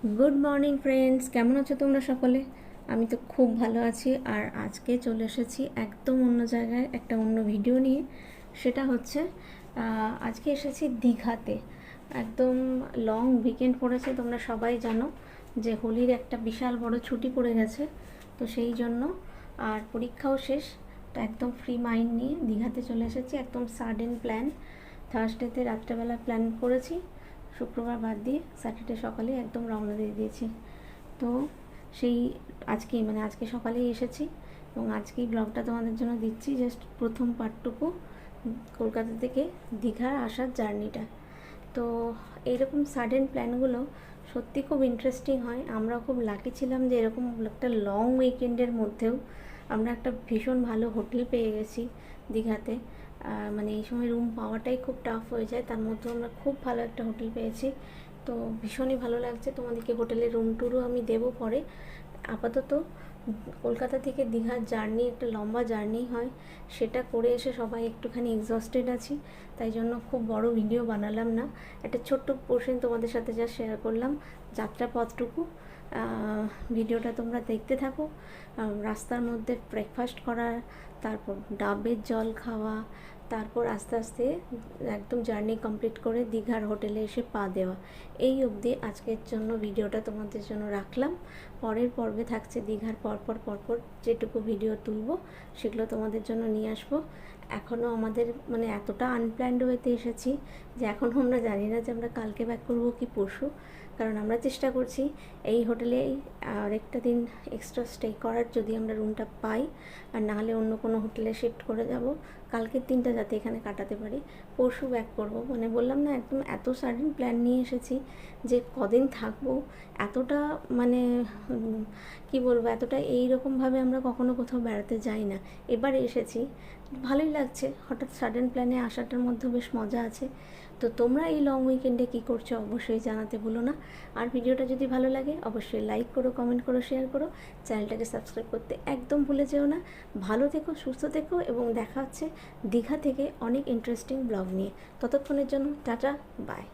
Good morning friends, কেমন আছো তোমরা সকলে? আমি তো খুব ভালো আছি। আর আজকে চলে এসেছি একদম অন্য জায়গায়, একটা অন্য ভিডিও নিয়ে। সেটা হচ্ছে আজকে এসেছি দীঘাতে। একদম লং উইকেন্ড পড়েছে, তোমরা সবাই জানো যে হোলির একটা বিশাল বড় ছুটি পড়ে গেছে। তো সেই জন্য আর পরীক্ষাও শেষ, তো একদম ফ্রি মাইন্ড নিয়ে দীঘাতে চলে এসেছি। একদম সাডেন প্ল্যান, থার্সডেতে রাত্রেবেলা প্ল্যান করেছি, শুক্রবার বাদ দিয়ে স্যাটারডে সকালে একদম রওনা দিয়ে দিয়েছি। তো সেই আজকে সকালেই এসেছি এবং আজকেই ব্লগটা তোমাদের জন্য দিচ্ছি, জাস্ট প্রথম পার্টটুকু, কলকাতা থেকে দীঘার আসার জার্নিটা। তো এইরকম সাডেন প্ল্যানগুলো সত্যি খুব ইন্টারেস্টিং হয়। আমরা খুব লাকি ছিলাম যে এরকম একটা লং উইকেন্ডের মধ্যেও আমরা একটা ভীষণ ভালো হোটেল পেয়ে গেছি দীঘাতে। মানে এই সময় রুম পাওয়াটাই খুব টাফ হয়ে যায়, তার মধ্যেও আমরা খুব ভালো একটা হোটেল পেয়েছি। তো ভীষণই ভালো লাগছে। তোমাদেরকে হোটেলের রুম ট্যুরও আমি দেবো পরে। আপাতত কলকাতা থেকে দীঘার জার্নি একটা লম্বা জার্নি হয়, সেটা করে এসে সবাই একটুখানি এক্সস্টেড আছি, তাই জন্য খুব বড় ভিডিও বানালাম না। একটা ছোট্ট পোর্শন তোমাদের সাথে যা শেয়ার করলাম, যাত্রাপথটুকু। ভিডিওটা তোমরা দেখতে থাকো। রাস্তার মধ্যে ব্রেকফাস্ট করা, তারপর ডাবের জল খাওয়া, তারপর আস্তে আস্তে একদম জার্নি কমপ্লিট করে দীঘার হোটেলে এসে পা দেওয়া, এই অবধি আজকের জন্য ভিডিওটা তোমাদের জন্য রাখলাম। পরের পর্বে থাকছে দীঘার পরপর যেটুকু ভিডিও তুলবো সেগুলো তোমাদের জন্য নিয়ে আসবো। এখনও আমাদের মানে এতটা আনপ্ল্যান্ড ওয়েতে এসেছি যে এখনও আমরা জানি না যে আমরা কালকে ব্যাক করবো কি পরশু। কারণ আমরা চেষ্টা করছি এই হোটেলেই আরেকটা দিন এক্সট্রা স্টে করার, যদি আমরা রুমটা পাই, আর নাহলে অন্য কোনো হোটেলে শিফট করে যাব, কালকের দিনটা যাতে এখানে কাটাতে পারি। পরশু ব্যাক করব। মানে বললাম না, একদম এত সাডেন প্ল্যান নিয়ে এসেছি যে কদিন থাকবো, এতটা মানে কি বলবো, এতটা এইরকমভাবে আমরা কখনো কোথাও বেড়াতে যাই না। এবারে এসেছি, ভালোই লাগছে। হঠাৎ সাডেন প্ল্যানে আসাটার মধ্যেও বেশ মজা আছে। তো তোমরা এই লং উইকেন্ডে কী করছো অবশ্যই জানাতে ভুলো না। আর ভিডিওটা যদি ভালো লাগে অবশ্যই লাইক করো, কমেন্ট করো, শেয়ার করো। চ্যানেলটাকে সাবস্ক্রাইব করতে একদম ভুলে যেও না। ভালো থেকো, সুস্থ থেকো, এবং দেখা হচ্ছে দীঘা থেকে অনেক ইন্টারেস্টিং ব্লগ নিয়ে। ততক্ষণের জন্য টাটা, বাই।